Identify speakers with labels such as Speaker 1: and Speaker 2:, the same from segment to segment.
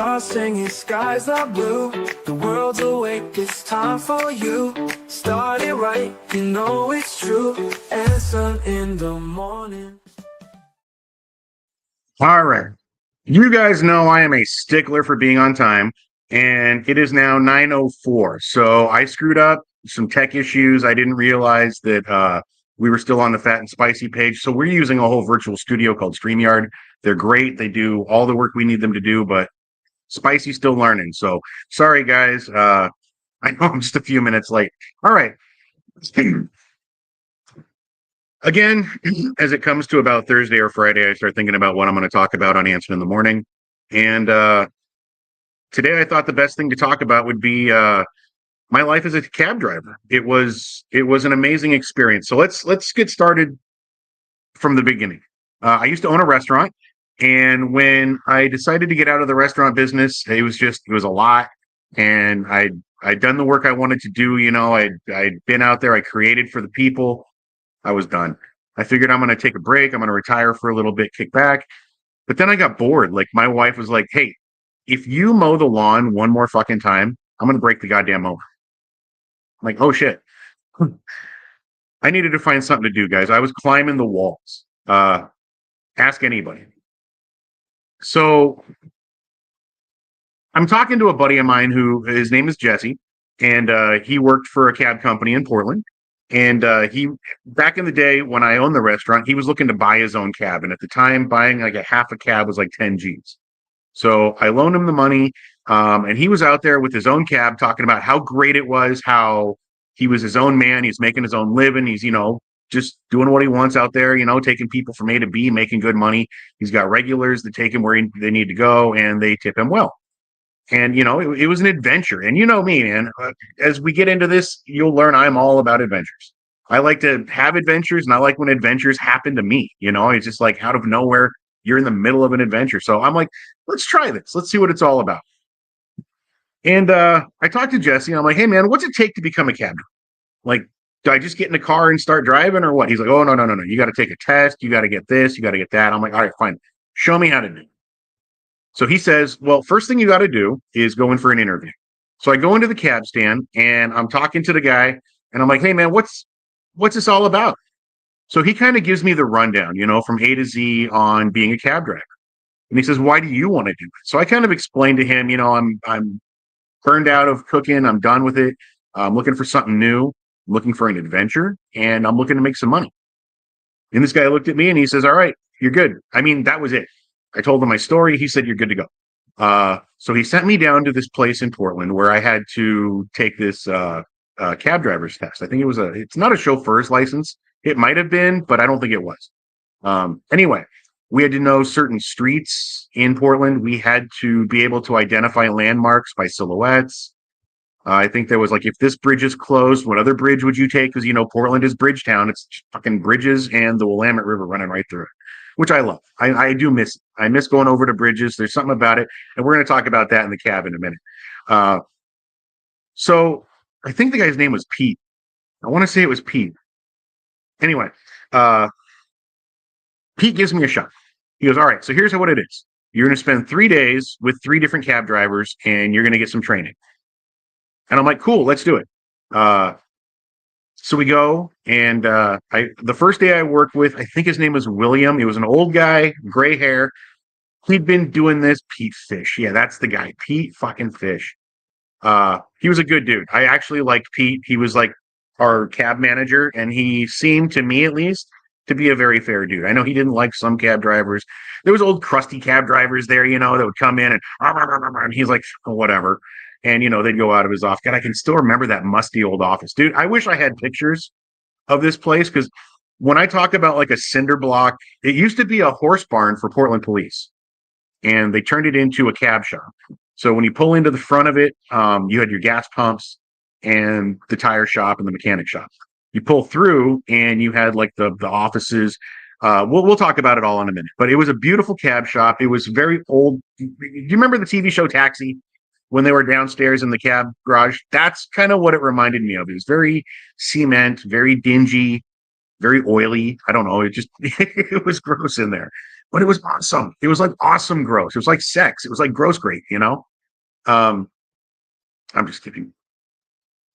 Speaker 1: stars singing, skies are blue. The world's awake, it's time for you. Start it right, you know it's true. Anson in the morning.
Speaker 2: All right. You guys know I am a stickler for being on time, and it is now 9:04. So I screwed up some tech issues. I didn't realize that we were still on the Fat and Spicy page. So we're using a whole virtual studio called StreamYard. They're great. They do all the work we need them to do, but Spicy's still learning. So sorry, guys. I know I'm just a few minutes late. All right. Again, as it comes to about Thursday or Friday, I start thinking about what I'm going to talk about on Anson in the morning. And today I thought the best thing to talk about would be my life as a cab driver. It was an amazing experience. So let's get started from the beginning. I used to own a restaurant, and when I decided to get out of the restaurant business, it was a lot. And I'd done the work I wanted to do. You know, I'd been out there. I created for the people. I was done. I figured I'm going to take a break. I'm going to retire for a little bit, kick back. But then I got bored. Like, my wife was like, "Hey, if you mow the lawn one more fucking time, I'm going to break the goddamn mower." I'm like, "Oh shit." I needed to find something to do, guys. I was climbing the walls. Ask anybody. So I'm talking to a buddy of mine who, his name is Jesse, and he worked for a cab company in Portland. And he, back in the day when I owned the restaurant, he was looking to buy his own cab. And at the time, buying like a half a cab was like 10 G's. So I loaned him the money. And he was out there with his own cab talking about how great it was, how he was his own man. He's making his own living. He's, just doing what he wants out there, taking people from A to B, making good money. He's got regulars that take him where they need to go, and they tip him well. And, it was an adventure. And you know me, man. As we get into this, you'll learn I'm all about adventures. I like to have adventures, and I like when adventures happen to me. It's just like out of nowhere, you're in the middle of an adventure. So I'm like, let's try this. Let's see what it's all about. And I talked to Jesse, and I'm like, "Hey, man, what's it take to become a cab driver? Like, do I just get in the car and start driving or what?" He's like, "Oh, no, no, no, no. You got to take a test. You got to get this. You got to get that." I'm like, "All right, fine. Show me how to do it." So he says, "Well, first thing you got to do is go in for an interview." So I go into the cab stand, and I'm talking to the guy, and I'm like, "Hey, man, what's this all about?" So he kind of gives me the rundown, from A to Z on being a cab driver. And he says, "Why do you want to do it?" So I kind of explained to him, I'm burned out of cooking. I'm done with it. I'm looking for something new. I'm looking for an adventure, and I'm looking to make some money. And this guy looked at me, and he says, "All right, you're good." I mean, that was it. I told him my story. He said, "You're good to go." So he sent me down to this place in Portland where I had to take this cab driver's test. I think it's not a chauffeur's license. It might have been, but I don't think it was. Anyway, we had to know certain streets in Portland. We had to be able to identify landmarks by silhouettes. I think there was like, if this bridge is closed, what other bridge would you take? Because, Portland is Bridgetown. It's fucking bridges and the Willamette River running right through it, which I love. I do miss it. I miss going over to bridges. There's something about it. And we're going to talk about that in the cab in a minute. So I think the guy's name was Pete. I want to say it was Pete. Anyway, Pete gives me a shot. He goes, "All right, so here's what it is. You're going to spend 3 days with 3 different cab drivers, and you're going to get some training." And I'm like, "Cool, let's do it." So we go, and the first day I worked with, I think his name was William. He was an old guy, gray hair. He'd been doing this. Pete Fish. Yeah, that's the guy. Pete fucking Fish. He was a good dude. I actually liked Pete. He was like our cab manager, and he seemed, to me at least, to be a very fair dude. I know he didn't like some cab drivers. There was old crusty cab drivers there, that would come in and he's like, "Oh, whatever." And, they'd go out of his office. God, I can still remember that musty old office. Dude, I wish I had pictures of this place, because when I talk about like a cinder block, it used to be a horse barn for Portland police, and they turned it into a cab shop. So when you pull into the front of it, you had your gas pumps and the tire shop and the mechanic shop. You pull through, and you had like the offices. We'll talk about it all in a minute. But it was a beautiful cab shop. It was very old. Do you remember the TV show Taxi? When they were downstairs in the cab garage, that's kind of what it reminded me of. It was very cement, very dingy, very oily. I don't know. It was gross in there. but it was awesome. It was like awesome gross. It was like sex. It was like gross great, you know? Um, I'm just kidding.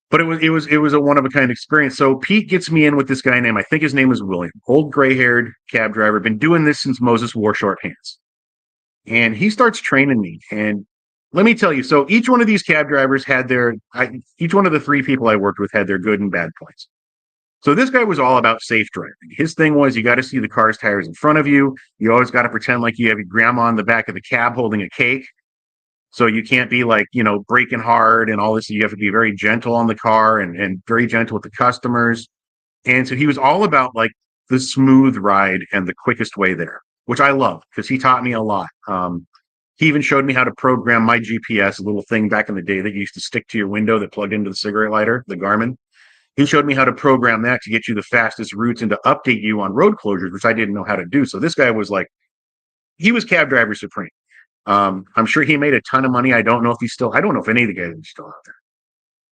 Speaker 2: But it was a one of a kind experience. So Pete gets me in with this guy named, I think his name is William, old gray haired cab driver, been doing this since Moses wore short pants. And he starts training me. And let me tell you, so each one of these cab drivers had each one of the three people I worked with had their good and bad points. So this guy was all about safe driving. His thing was you got to see the car's tires in front of you. You always got to pretend like you have your grandma in the back of the cab holding a cake. So you can't be like, braking hard and all this. You have to be very gentle on the car and very gentle with the customers. And so he was all about like the smooth ride and the quickest way there, which I love because he taught me a lot. He even showed me how to program my GPS, a little thing back in the day that you used to stick to your window that plugged into the cigarette lighter, the Garmin. He showed me how to program that to get you the fastest routes and to update you on road closures, which I didn't know how to do. So this guy was like, he was cab driver supreme. I'm sure he made a ton of money. I don't know if any of the guys are still out there.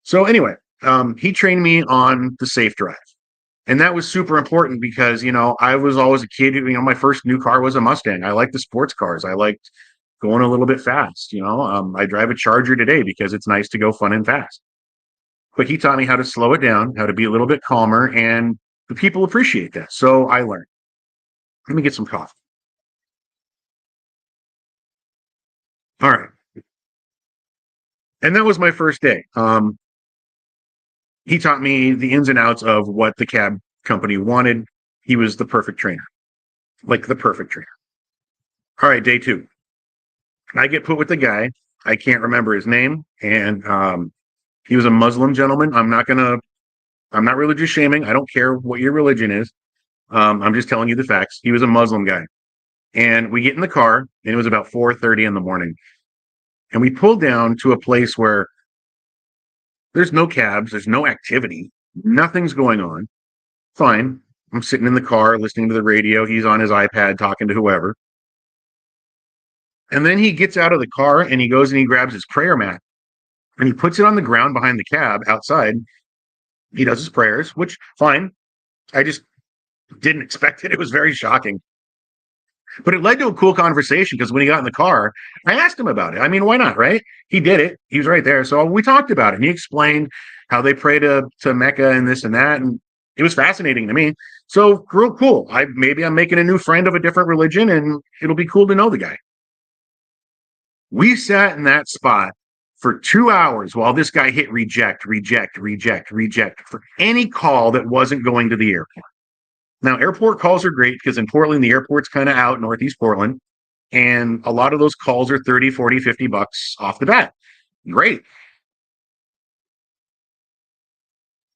Speaker 2: So anyway, he trained me on the safe drive. And that was super important because, I was always a kid, my first new car was a Mustang. I liked the sports cars. I liked going a little bit fast, I drive a Charger today because it's nice to go fun and fast. But he taught me how to slow it down, how to be a little bit calmer, and the people appreciate that. So I learned. Let me get some coffee. All right. And that was my first day. He taught me the ins and outs of what the cab company wanted. He was the perfect trainer, like the perfect trainer. All right, day two. I get put with the guy. I can't remember his name. And he was a Muslim gentleman. I'm not religious shaming. I don't care what your religion is. I'm just telling you the facts. He was a Muslim guy. And we get in the car, and it was about 4:30 in the morning. And we pulled down to a place where there's no cabs, there's no activity, nothing's going on. Fine. I'm sitting in the car listening to the radio. He's on his iPad talking to whoever. And then he gets out of the car and he goes and he grabs his prayer mat and he puts it on the ground behind the cab outside. He does his prayers, which fine. I just didn't expect it. It was very shocking. But it led to a cool conversation because when he got in the car, I asked him about it. I mean, why not, right? He did it. He was right there. So we talked about it. And he explained how they pray to Mecca and this and that. And it was fascinating to me. So real cool. Maybe I'm making a new friend of a different religion and it'll be cool to know the guy. We sat in that spot for 2 hours while this guy hit reject for any call that wasn't going to the airport. Now, airport calls are great because in Portland, the airport's kind of out, Northeast Portland. And a lot of those calls are 30, 40, 50 bucks off the bat. Great.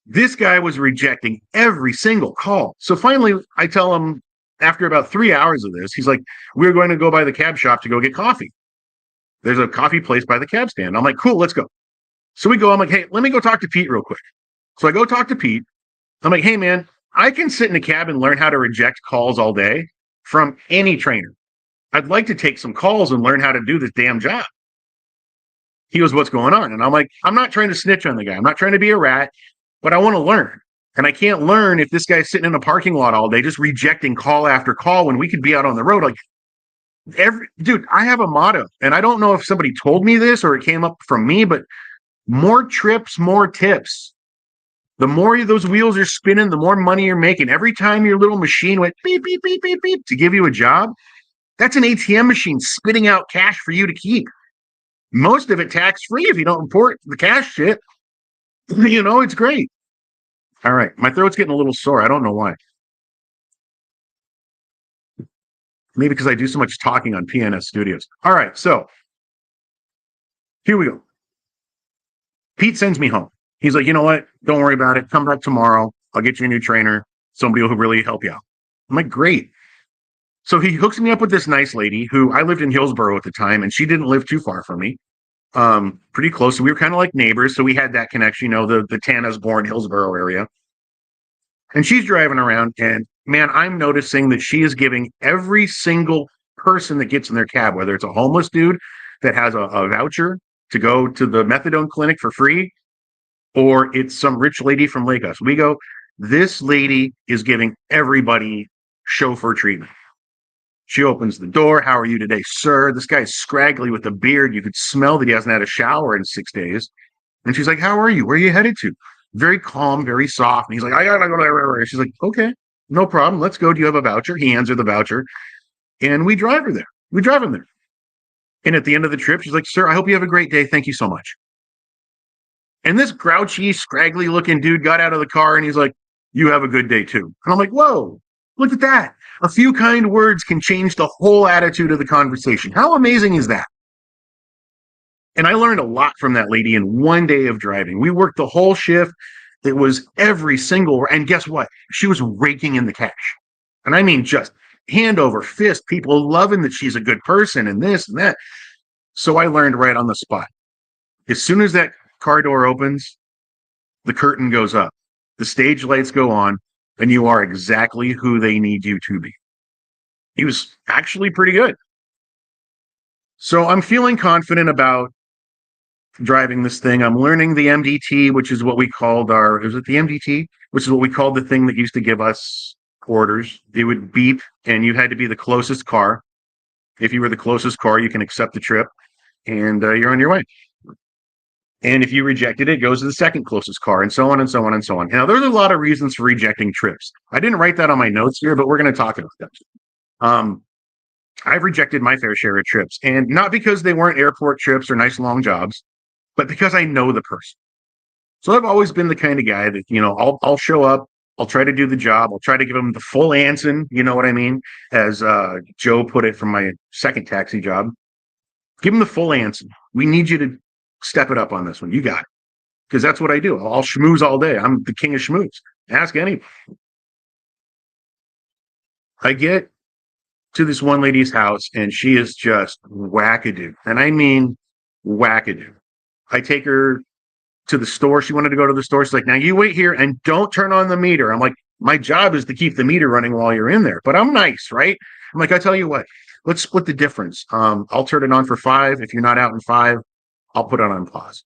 Speaker 2: This guy was rejecting every single call. So finally, I tell him after about 3 hours of this, he's like, we're going to go by the cab shop to go get coffee. There's a coffee place by the cab stand. I'm like, cool, let's go. So we go. I'm like, hey, let me go talk to Pete real quick. So I go talk to Pete. I'm like, hey, man, I can sit in a cab and learn how to reject calls all day from any trainer. I'd like to take some calls and learn how to do this damn job. He goes, what's going on? And I'm like, I'm not trying to snitch on the guy. I'm not trying to be a rat, but I want to learn. And I can't learn if this guy's sitting in a parking lot all day just rejecting call after call when we could be out on the road. Like, dude, I have a motto, and I don't know if somebody told me this or it came up from me, but more trips, more tips. The more those wheels are spinning, the more money you're making. Every time your little machine went beep, beep, beep, beep, beep to give you a job, that's an ATM machine spitting out cash for you to keep. Most of it tax-free if you don't report the cash shit. It's great. All right. My throat's getting a little sore. I don't know why. Maybe because I do so much talking on PNS Studios. All right. So here we go. Pete sends me home. He's like, you know what? Don't worry about it. Come back tomorrow. I'll get you a new trainer. Somebody who will really help you out. I'm like, great. So he hooks me up with this nice lady who I lived in Hillsborough at the time, and she didn't live too far from me. Pretty close. So we were kind of like neighbors. So we had that connection, the Tana's born Hillsborough area. And she's driving around, and man, I'm noticing that she is giving every single person that gets in their cab, whether it's a homeless dude that has a voucher to go to the methadone clinic for free, or it's some rich lady from Lagos. We go, this lady is giving everybody chauffeur treatment. She opens the door. How are you today, sir? This guy's scraggly with a beard. You could smell that he hasn't had a shower in 6 days. And she's like, how are you? Where are you headed to? Very calm, very soft. And he's like, I gotta go there. She's like, okay, no problem. Let's go. Do you have a voucher? He hands her the voucher. And we drive her there. We drive him there. And at the end of the trip, she's like, sir, I hope you have a great day. Thank you so much. And this grouchy, scraggly looking dude got out of the car and he's like, you have a good day too. And I'm like, whoa, look at that. A few kind words can change the whole attitude of the conversation. How amazing is that? And I learned a lot from that lady in one day of driving. We worked the whole shift. It was every single, and guess what? She was raking in the cash. And I mean, just hand over fist, people loving that she's a good person and this and that. So I learned right on the spot. As soon as that car door opens, the curtain goes up, the stage lights go on, and you are exactly who they need you to be. He was actually pretty good. So I'm feeling confident about driving this thing. I'm learning the MDT, which is what we called is it the MDT? Which is what we called the thing that used to give us orders. It would beep and you had to be the closest car. If you were the closest car, you can accept the trip and you're on your way. And if you rejected it, it goes to the second closest car and so on and so on and so on. Now, there's a lot of reasons for rejecting trips. I didn't write that on my notes here, but we're going to talk about that. I've rejected my fair share of trips, and not because they weren't airport trips or nice long jobs, but because I know the person. So I've always been the kind of guy that, I'll show up, I'll try to do the job, I'll try to give them the full Anson, you know what I mean? As Joe put it from my second taxi job. Give them the full Anson. We need you to step it up on this one. You got it. Because that's what I do. I'll schmooze all day. I'm the king of schmooze. Ask anybody. I get to this one lady's house and she is just wackadoo. And I mean wackadoo. I take her to the store. She wanted to go to the store. She's like, now you wait here and don't turn on the meter. I'm like, my job is to keep the meter running while you're in there. But I'm nice, right? I'm like, I tell you what, let's split the difference. I'll turn it on for 5. If you're not out in 5, I'll put it on pause.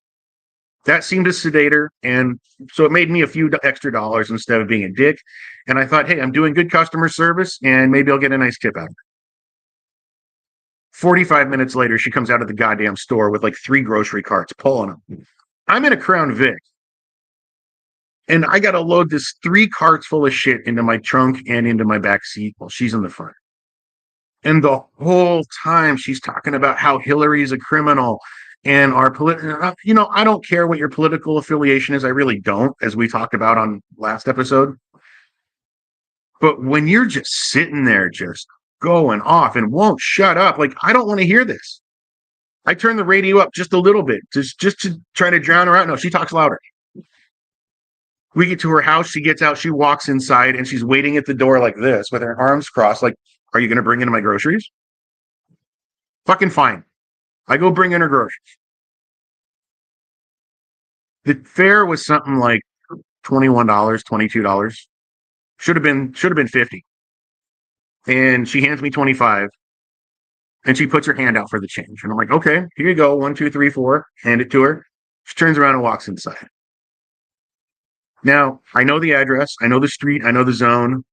Speaker 2: That seemed to sedate her. And so it made me a few extra dollars instead of being a dick. And I thought, hey, I'm doing good customer service and maybe I'll get a nice tip out of it. 45 minutes later, she comes out of the goddamn store with like 3 grocery carts, pulling them. I'm in a Crown Vic. And I got to load this 3 carts full of shit into my trunk and into my back seat while she's in the front. And the whole time she's talking about how Hillary's a criminal and our I don't care what your political affiliation is. I really don't, as we talked about on last episode. But when you're just sitting there, just going off and won't shut up, like, I don't want to hear this. I turn the radio up just a little bit, just to try to drown her out. No, she talks louder. We get to her house. She gets out. She walks inside and she's waiting at the door like this with her arms crossed. Like, are you going to bring in my groceries? Fucking fine. I go bring in her groceries. The fare was something like $21, $22. Should have been 50. And she hands me 25. And she puts her hand out for the change. And I'm like, okay, here you go. 1, 2, 3, 4. Hand it to her. She turns around and walks inside. Now, I know the address. I know the street. I know the zone.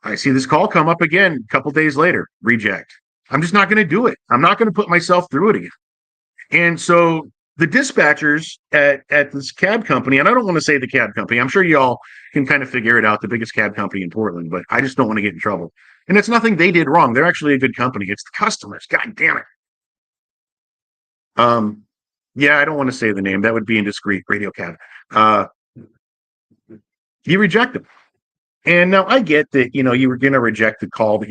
Speaker 2: I see this call come up again a couple days later. Reject. I'm just not going to do it. I'm not going to put myself through it again. And so the dispatchers at this cab company, and I don't want to say the cab company, I'm sure y'all can kind of figure it out, the biggest cab company in Portland, but I just don't want to get in trouble. And it's nothing they did wrong. They're actually a good company. It's the customers. God damn it. Yeah, I don't want to say the name. That would be indiscreet. Radio cab. You reject them. And now I get that, you were going to reject the call that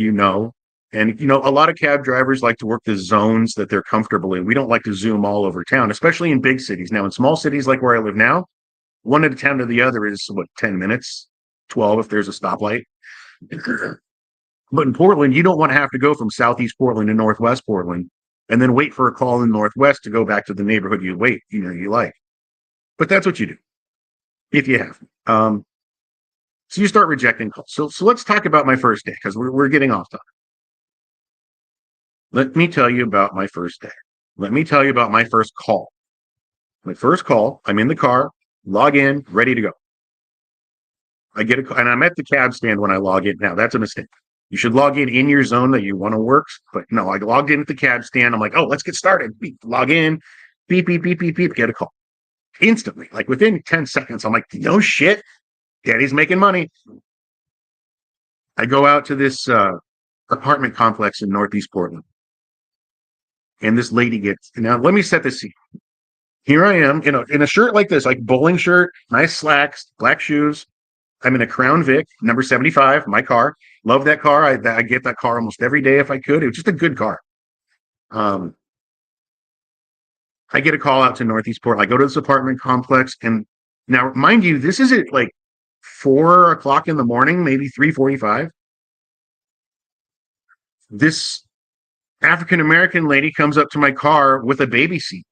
Speaker 2: and, a lot of cab drivers like to work the zones that they're comfortable in. We don't like to zoom all over town, especially in big cities. Now, in small cities like where I live now, one at a town to the other is, 10 minutes, 12 if there's a stoplight. But in Portland, you don't want to have to go from Southeast Portland to Northwest Portland and then wait for a call in Northwest to go back to the neighborhood you like. But that's what you do if you have. So you start rejecting calls. So let's talk about my first day because we're getting off topic. Let me tell you about my first day. Let me tell you about my first call. My first call, I'm in the car, log in, ready to go. I get a, and I'm at the cab stand when I log in. Now that's a mistake. You should log in your zone that you want to work. But no, I logged in at the cab stand. I'm like, oh, let's get started. Beep, log in, beep, beep, beep, beep, beep, get a call instantly. Like within 10 seconds, I'm like, no shit. Daddy's making money. I go out to this apartment complex in Northeast Portland. And this lady gets, now let me set the scene. Here I am, in a shirt like this, like bowling shirt, nice slacks, black shoes. I'm in a Crown Vic, number 75, my car. Love that car. I get that car almost every day if I could. It was just a good car. Um, I get a call out to Northeast Portland. I go to this apartment complex, and now, mind you, this is at like 4 o'clock in the morning, maybe 3:45. This African American lady comes up to my car with a baby seat.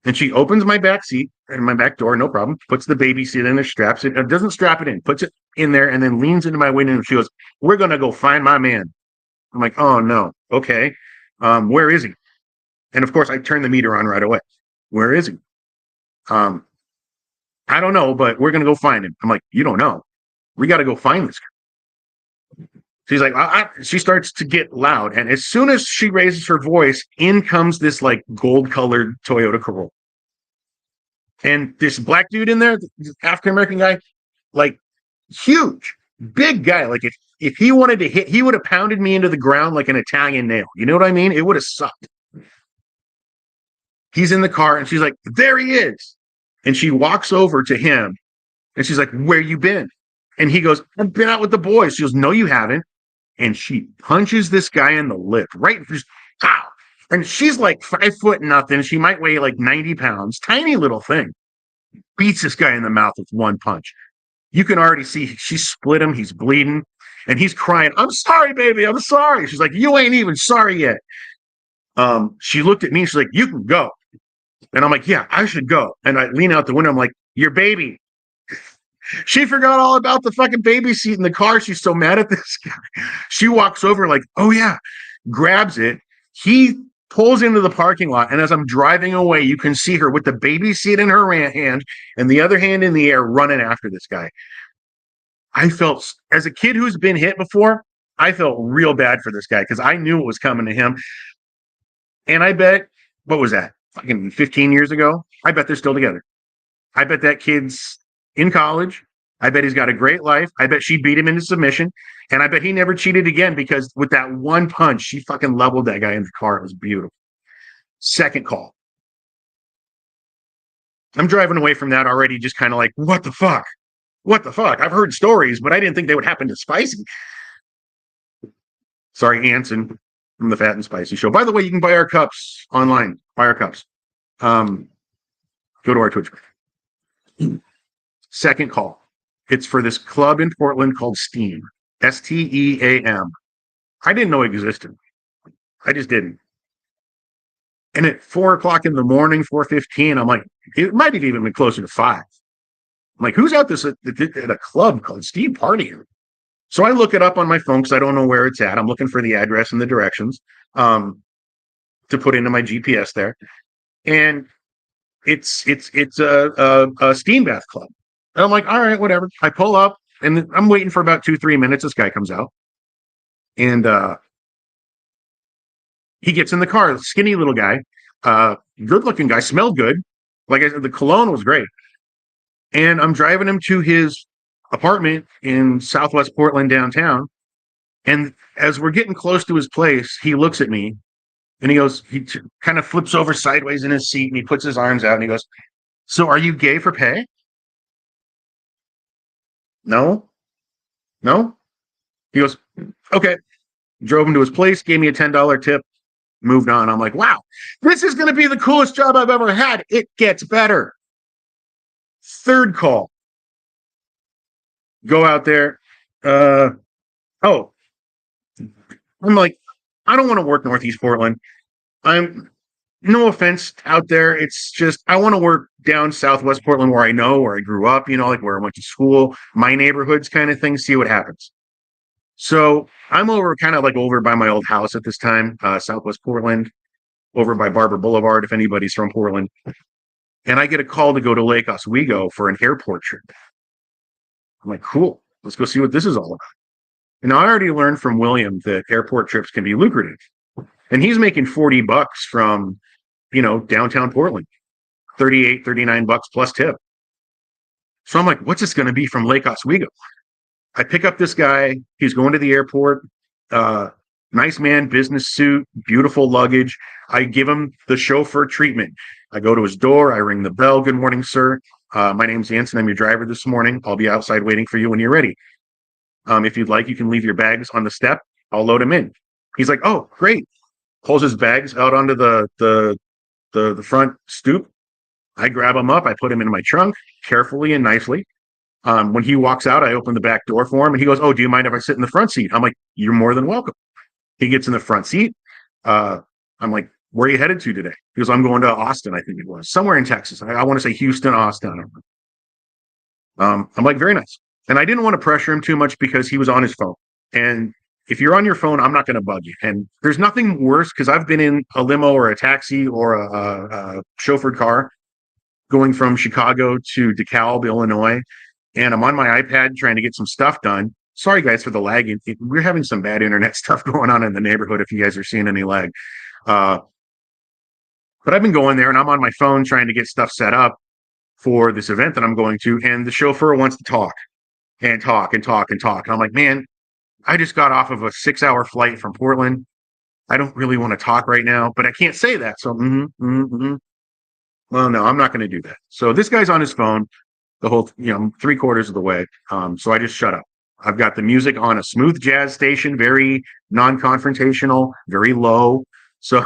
Speaker 2: And she opens my back seat and my back door, no problem, puts the baby seat in there, straps it, doesn't strap it in, puts it in there, and then leans into my window and she goes, "We're going to go find my man." I'm like, "Oh, no. Okay. Where is he?" And of course, I turn the meter on right away. "Where is he?" Um, "I don't know, but we're going to go find him." I'm like, "You don't know. We got to go find this guy." She's like, she starts to get loud. And as soon as she raises her voice, in comes this like gold colored Toyota Corolla. And this black dude in there, African American guy, like huge, big guy. Like if he wanted to hit, he would have pounded me into the ground like an Italian nail. You know what I mean? It would have sucked. He's in the car and she's like, "There he is." And she walks over to him and she's like, "Where you been?" And he goes, "I've been out with the boys." She goes, "No, you haven't." And she punches this guy in the lip, right? Just, pow. And she's like 5 foot nothing. She might weigh like 90 pounds, tiny little thing. Beats this guy in the mouth with one punch. You can already see she split him. He's bleeding and he's crying, "I'm sorry, baby. I'm sorry." She's like, "You ain't even sorry yet." She looked at me. She's like, "You can go." And I'm like, "Yeah, I should go." And I lean out the window. I'm like, "Your baby." She forgot all about the fucking baby seat in the car. She's so mad at this guy. She walks over like, "Oh yeah," grabs it. He pulls into the parking lot. And as I'm driving away, you can see her with the baby seat in her hand and the other hand in the air running after this guy. I felt, as a kid who's been hit before, I felt real bad for this guy because I knew it was coming to him. And I bet, what was that? Fucking 15 years ago? I bet they're still together. I bet that kid's in college. I bet he's got a great life. I bet she beat him into submission. And I bet he never cheated again because with that one punch, she fucking leveled that guy in the car. It was beautiful. Second call. I'm driving away from that already, just kind of like, what the fuck? What the fuck? I've heard stories, but I didn't think they would happen to Spicy. Sorry, Anson from the Fat and Spicy Show. By the way, you can buy our cups online. Buy our cups. Go to our Twitch. Second call. It's for this club in Portland called Steam. STEAM. I didn't know it existed. I just didn't. And at 4 o'clock in the morning, 4:15, I'm like, it might have even been closer to 5. I'm like, who's out this at a club called Steam Party? So I look it up on my phone because I don't know where it's at. I'm looking for the address and the directions to put into my GPS there. And it's a steam bath club. And I'm like, all right, whatever. I pull up and I'm waiting for about 2-3 minutes. This guy comes out and he gets in the car, skinny little guy, good looking guy, smelled good. Like I said, the cologne was great. And I'm driving him to his apartment in Southwest Portland downtown. And as we're getting close to his place, he looks at me and he goes, kind of flips over sideways in his seat and he puts his arms out and he goes, "So are you gay for pay?" No. He goes, "Okay." Drove him to his place, gave me a $10 tip, moved on. I'm like, wow, this is going to be the coolest job I've ever had. It gets better. Third call. Go out there. I'm like, I don't want to work Northeast Portland. I'm no offense out there. It's just, I want to work down Southwest Portland where I know, where I grew up, like where I went to school, my neighborhoods kind of thing, see what happens. So I'm kind of over by my old house at this time, Southwest Portland, over by Barber Boulevard, if anybody's from Portland. And I get a call to go to Lake Oswego for an airport trip. I'm like, cool. Let's go see what this is all about. And I already learned from William that airport trips can be lucrative. And he's making $40 from, downtown Portland, 38, 39 bucks plus tip. So I'm like, what's this going to be from Lake Oswego? I pick up this guy. He's going to the airport. Nice man, business suit, beautiful luggage. I give him the chauffeur treatment. I go to his door. I ring the bell. Good morning, sir. My name's Anson. I'm your driver this morning. I'll be outside waiting for you when you're ready. If you'd like, you can leave your bags on the step. I'll load them in. He's like, oh, great. Pulls his bags out onto the front stoop. I grab them up. I put them in my trunk carefully and nicely. When he walks out, I open the back door for him, and he goes, oh, do you mind if I sit in the front seat? I'm like, you're more than welcome. He gets in the front seat. I'm like, where are you headed to today? He goes, I'm going to Austin, I think it was, somewhere in Texas. I want to say Houston, Austin. I'm like, very nice. And I didn't want to pressure him too much because he was on his phone. And if you're on your phone, I'm not going to bug you. And there's nothing worse because I've been in a limo or a taxi or a chauffeured car going from Chicago to DeKalb, Illinois. And I'm on my iPad trying to get some stuff done. Sorry, guys, for the lag. We're having some bad internet stuff going on in the neighborhood if you guys are seeing any lag. But I've been going there, and I'm on my phone trying to get stuff set up for this event that I'm going to, and the chauffeur wants to talk and talk and talk and talk. And I'm like, man, I just got off of a 6-hour flight from Portland. I don't really want to talk right now, but I can't say that. So, well, no, I'm not going to do that. So this guy's on his phone the whole, 3/4 of the way. So I just shut up. I've got the music on a smooth jazz station, very non-confrontational, very low. So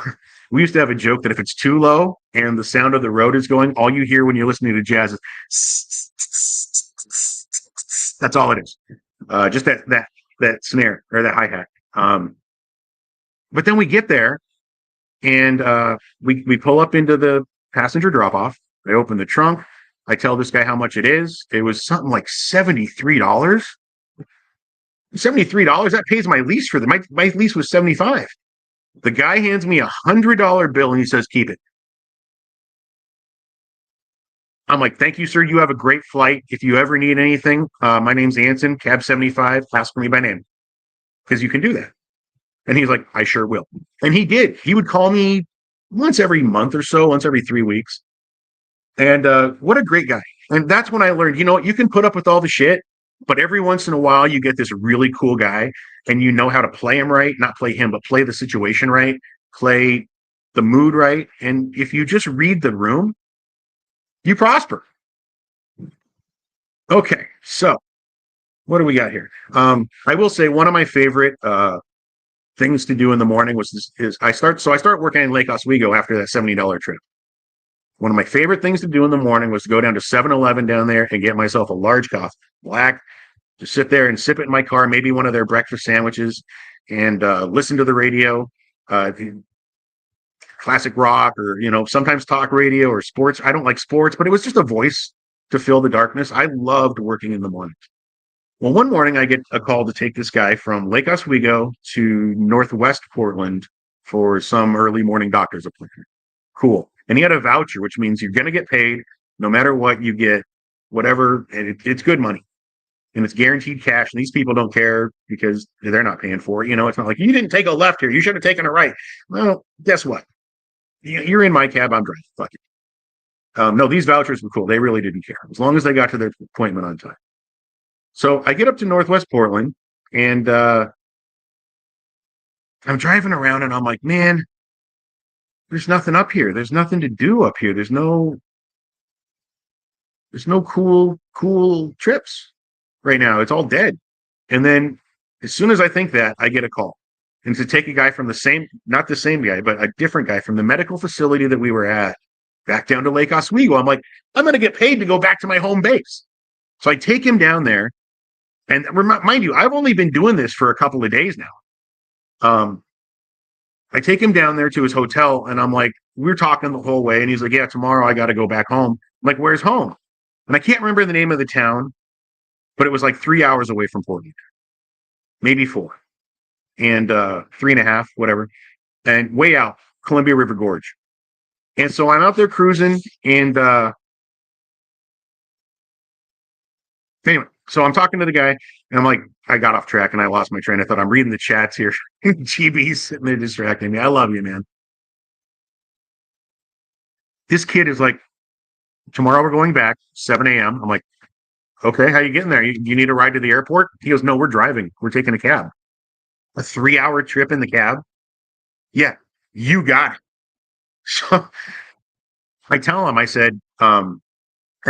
Speaker 2: we used to have a joke that if it's too low and the sound of the road is going, all you hear when you're listening to jazz is that's all it is. Just that snare or that hi-hat. But then we get there and we pull up into the passenger drop-off. I open the trunk. I tell this guy how much it is. It was something like $73. $73, that pays my lease for my lease was $75. The guy hands me $100 bill and he says, keep it. I'm like, thank you, sir. You have a great flight. If you ever need anything, my name's Anson, cab 75. Ask for me by name because you can do that. And he's like, I sure will. And he did. He would call me once every month or so, once every 3 weeks. And what a great guy. And that's when I learned, you can put up with all the shit, but every once in a while you get this really cool guy and you know how to play him right, not play him, but play the situation right, play the mood right. And if you just read the room, you prosper. Okay, so what do we got here? I will say one of my favorite things to do in the morning I start working in Lake Oswego after that $70 trip. One of my favorite things to do in the morning was to go down to 7-Eleven down there and get myself a large coffee, black, just sit there and sip it in my car, maybe one of their breakfast sandwiches, and listen to the radio, classic rock or, sometimes talk radio or sports. I don't like sports, but it was just a voice to fill the darkness. I loved working in the morning. Well, one morning I get a call to take this guy from Lake Oswego to Northwest Portland for some early morning doctor's appointment. Cool. And he had a voucher, which means you're going to get paid no matter what you get, whatever. And it's good money and it's guaranteed cash. And these people don't care because they're not paying for it. It's not like you didn't take a left here. You should have taken a right. Well, guess what? You're in my cab. I'm driving. Fuck it. No, these vouchers were cool. They really didn't care as long as they got to their appointment on time. So I get up to Northwest Portland and I'm driving around and I'm like, man, there's nothing up here. There's nothing to do up here. There's no cool trips right now. It's all dead. And then as soon as I think that, I get a call. And to take a guy from not the same guy, but a different guy from the medical facility that we were at back down to Lake Oswego. I'm like, I'm going to get paid to go back to my home base. So I take him down there. And mind you, I've only been doing this for a couple of days now. I take him down there to his hotel and I'm like, we're talking the whole way. And he's like, yeah, tomorrow I got to go back home. I'm like, where's home? And I can't remember the name of the town, but it was like 3 hours away from Portland, maybe 4 and 3.5, whatever. And way out, Columbia River Gorge. And so I'm out there cruising and Anyway, so I'm talking to the guy, and I'm like, I got off track and I lost my train of thought. I'm reading the chats here. GB's sitting there distracting me. I love you, man. This kid is like, tomorrow we're going back, 7 a.m. I'm like, okay, how you getting there? You need a ride to the airport? He goes, no, we're driving. We're taking a cab. A 3 hour trip in the cab? Yeah, you got it. So I tell him, I said, and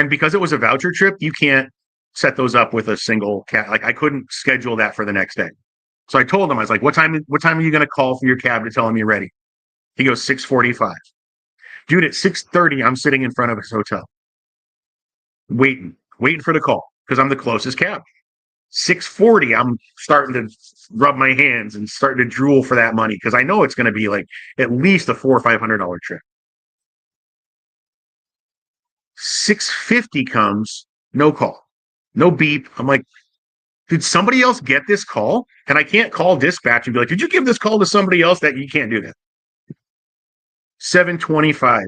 Speaker 2: because it was a voucher trip, you can't set those up with a single cab. Like I couldn't schedule that for the next day. So I told him, I was like, what time are you going to call for your cab to tell him you're ready? He goes, 6:45. Dude, at 6:30, I'm sitting in front of his hotel, waiting for the call because I'm the closest cab. 6:40, I'm starting to rub my hands and starting to drool for that money because I know it's going to be like at least a $400 or $500 trip. 6:50 comes, no call, no beep. I'm like, did somebody else get this call? And I can't call dispatch and be like, did you give this call to somebody else? That you can't do that. 7:25.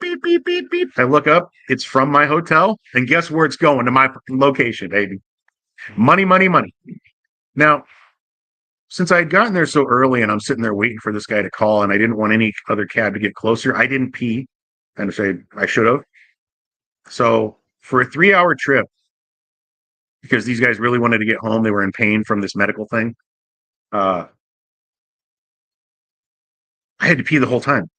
Speaker 2: Beep, beep, beep, beep. I look up, it's from my hotel, and guess where it's going? To my location, baby. Money, money, money. Now, since I had gotten there so early and I'm sitting there waiting for this guy to call and I didn't want any other cab to get closer, I didn't pee. And I should have. So for a 3 hour trip, because these guys really wanted to get home, they were in pain from this medical thing. I had to pee the whole time.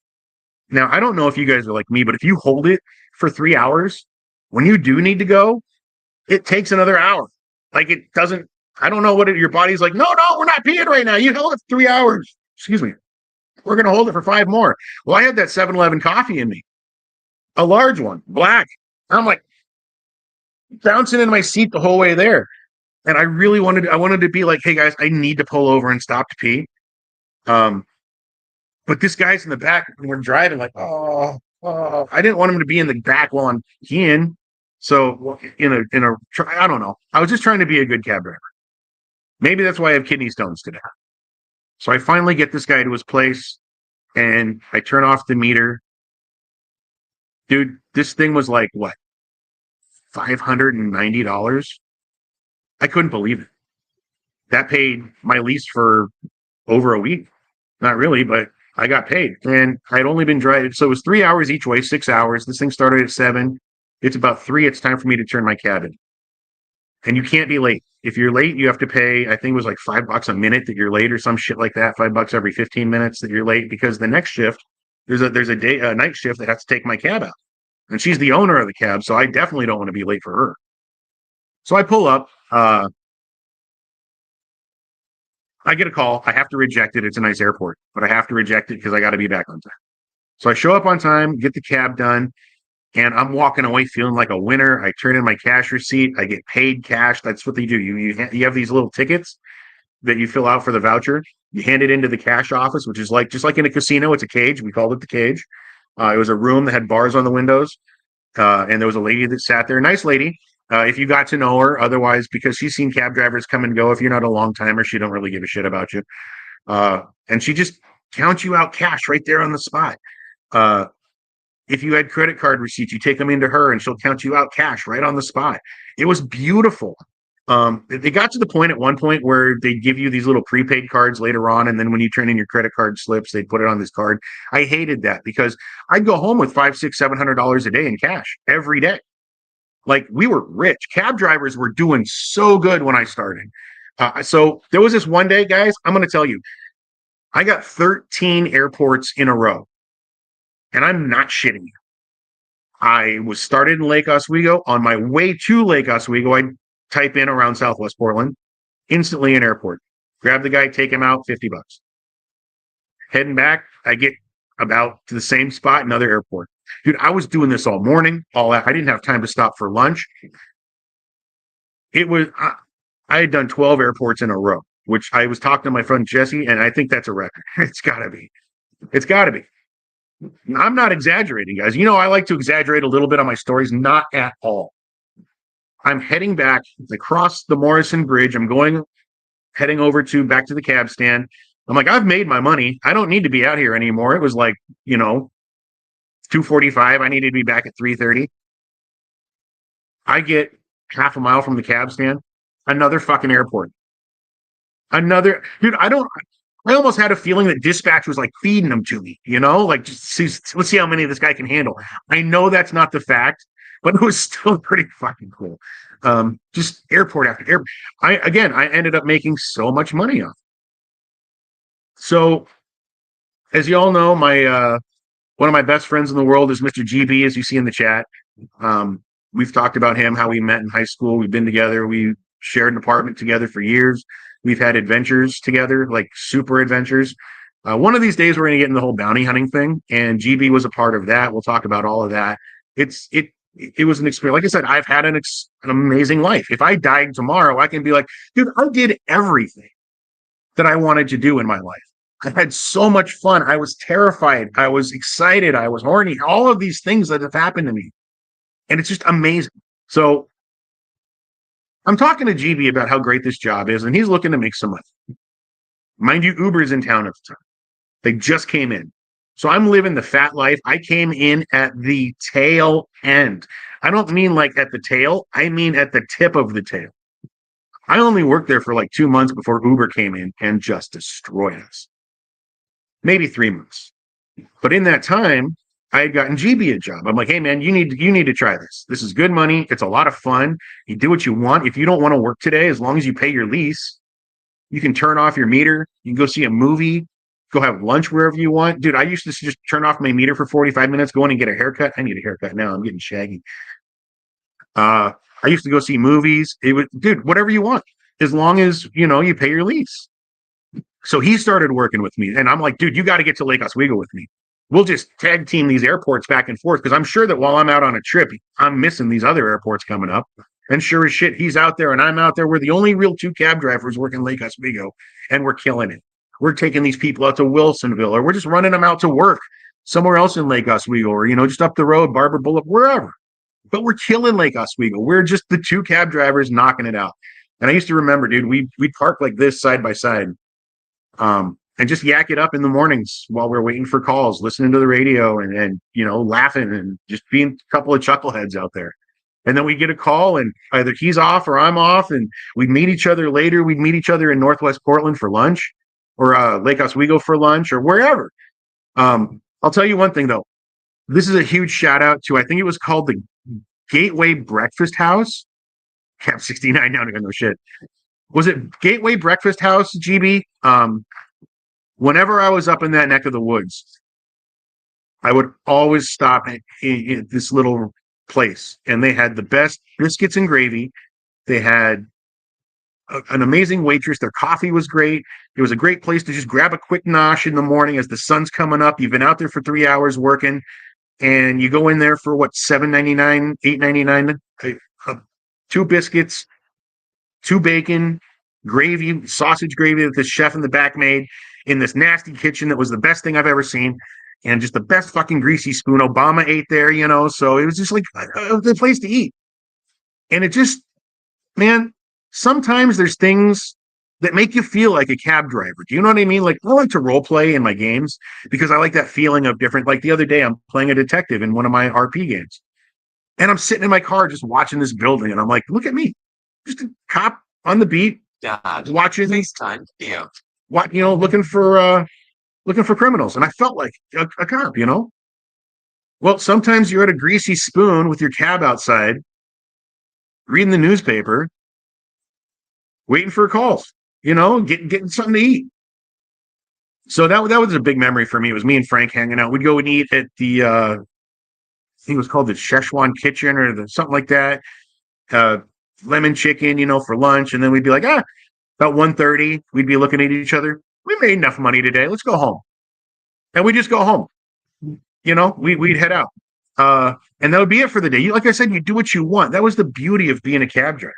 Speaker 2: Now, I don't know if you guys are like me, but if you hold it for 3 hours, when you do need to go, it takes another hour. Like it doesn't, I don't know what your body's like. No, no, we're not peeing right now. You held it for 3 hours. Excuse me. We're going to hold it for 5 more. Well, I had that 7-Eleven coffee in me, a large one, black. I'm like bouncing in my seat the whole way there. And I wanted to be like, hey guys, I need to pull over and stop to pee. Um, but this guy's in the back when we're driving, like, oh, I didn't want him to be in the back while I'm peeing. So I don't know. I was just trying to be a good cab driver. Maybe that's why I have kidney stones today. So I finally get this guy to his place and I turn off the meter. Dude, this thing was like what? $590. I couldn't believe it. That paid my lease for over a week. Not really, but I got paid. And I'd only been driving. So it was 3 hours each way, 6 hours. This thing started at 7. It's about 3. It's time for me to turn my cab in. And you can't be late. If you're late, you have to pay, I think it was like $5 a minute that you're late or some shit like that. $5 every 15 minutes that you're late because the next shift, there's a night shift that has to take my cab out. And she's the owner of the cab. So I definitely don't want to be late for her. So I pull up, I get a call. I have to reject it. It's a nice airport, but I have to reject it because I got to be back on time. So I show up on time, get the cab done, and I'm walking away feeling like a winner. I turn in my cash receipt. I get paid cash. That's what they do. You have these little tickets that you fill out for the voucher. You hand it into the cash office, which is like just like in a casino. It's a cage. We called it the cage. It was a room that had bars on the windows, and there was a lady that sat there. Nice lady. If you got to know her, otherwise, because she's seen cab drivers come and go. If you're not a long timer, she don't really give a shit about you. And she just counts you out cash right there on the spot. If you had credit card receipts, you take them into her and she'll count you out cash right on the spot. It was beautiful. They got to the point at one point where they'd give you these little prepaid cards later on. And then when you turn in your credit card slips, they'd put it on this card. I hated that because I'd go home with $500, $600, $700 a day in cash every day. Like we were rich. Cab drivers were doing so good when I started. So there was this one day, guys, I'm going to tell you, I got 13 airports in a row. And I'm not shitting you. I was started in Lake Oswego. On my way to Lake Oswego, I'd type in around Southwest Portland, instantly an airport. Grab the guy, take him out, $50. Heading back, I get about to the same spot, another airport. Dude, I was doing this all morning, all that. I didn't have time to stop for lunch. I had done 12 airports in a row, which I was talking to my friend Jesse, and I think that's a record. It's got to be. It's got to be. I'm not exaggerating, guys. You know, I like to exaggerate a little bit on my stories, not at all. I'm heading back across the Morrison Bridge. Heading over back to the cab stand. I'm like, I've made my money. I don't need to be out here anymore. It was like, 2:45. I needed to be back at 3:30. I get half a mile from the cab stand, another fucking airport. Another dude, I almost had a feeling that dispatch was like feeding them to me, like just see, let's see how many this guy can handle. I know that's not the fact, but it was still pretty fucking cool. Just airport after airport. I ended up making so much money off. So as you all know, my one of my best friends in the world is Mr. GB, as you see in the chat. We've talked about him, how we met in high school. We've been together. We shared an apartment together for years. We've had adventures together, like super adventures. One of these days, we're going to get in the whole bounty hunting thing, and GB was a part of that. We'll talk about all of that. It was an experience. Like I said, I've had an amazing life. If I died tomorrow, I can be like, dude, I did everything that I wanted to do in my life. I had so much fun. I was terrified. I was excited. I was horny. All of these things that have happened to me. And it's just amazing. So I'm talking to GB about how great this job is, and he's looking to make some money. Mind you, Uber's in town at the time. They just came in. So I'm living the fat life. I came in at the tail end. I don't mean like at the tail. I mean at the tip of the tail. I only worked there for like 2 months before Uber came in and just destroyed us. Maybe 3 months. But in that time, I had gotten GB a job. I'm like, hey man, you need to try this. This is good money. It's a lot of fun. You do what you want. If you don't want to work today, as long as you pay your lease, you can turn off your meter. You can go see a movie, go have lunch wherever you want. Dude, I used to just turn off my meter for 45 minutes, go in and get a haircut. I need a haircut now. I'm getting shaggy. I used to go see movies. It was, dude, whatever you want, as long as you pay your lease. So he started working with me, and I'm like, dude, you got to get to Lake Oswego with me. We'll just tag team these airports back and forth, because I'm sure that while I'm out on a trip, I'm missing these other airports coming up. And sure as shit, he's out there and I'm out there. We're the only real 2 cab drivers working Lake Oswego, and we're killing it. We're taking these people out to Wilsonville, or we're just running them out to work somewhere else in Lake Oswego, or just up the road, Barber Boulevard, wherever. But we're killing Lake Oswego. We're just the 2 cab drivers knocking it out. And I used to remember, dude, we'd park like this side by side. And just yak it up in the mornings while we're waiting for calls, listening to the radio and laughing and just being a couple of chuckleheads out there. And then we get a call and either he's off or I'm off, and we'd meet each other later. We'd meet each other in Northwest Portland for lunch, or Lake Oswego for lunch, or wherever. I'll tell you one thing though. This is a huge shout out to, I think it was called the Gateway Breakfast House. Cap 69 now, no shit. Was it Gateway Breakfast House, GB? Whenever I was up in that neck of the woods, I would always stop at this little place, and they had the best biscuits and gravy. They had an amazing waitress. Their coffee was great. It was a great place to just grab a quick nosh in the morning as the sun's coming up. You've been out there for 3 hours working, and you go in there for what, $7.99, $8.99, 2 biscuits, 2 bacon, gravy, sausage gravy that the chef in the back made in this nasty kitchen that was the best thing I've ever seen, and just the best fucking greasy spoon. Obama ate there, so it was just like the place to eat. And it just, man, sometimes there's things that make you feel like a cab driver. Do you know what I mean? Like, I like to role play in my games because I like that feeling of different. Like the other day, I'm playing a detective in one of my RP games, and I'm sitting in my car just watching this building, and I'm like, look at me, just a cop on the beat, watching FaceTime, looking for criminals. And I felt like a cop, Well, sometimes you're at a greasy spoon with your cab outside, reading the newspaper, waiting for calls, getting something to eat. So that was a big memory for me. It was me and Frank hanging out. We'd go and eat at the, I think it was called the Szechuan Kitchen or something like that. Lemon chicken, for lunch. And then we'd be like, about 1:30, we'd be looking at each other. We made enough money today. Let's go home. And we just go home. We'd head out. And that would be it for the day. Like I said, you do what you want. That was the beauty of being a cab driver.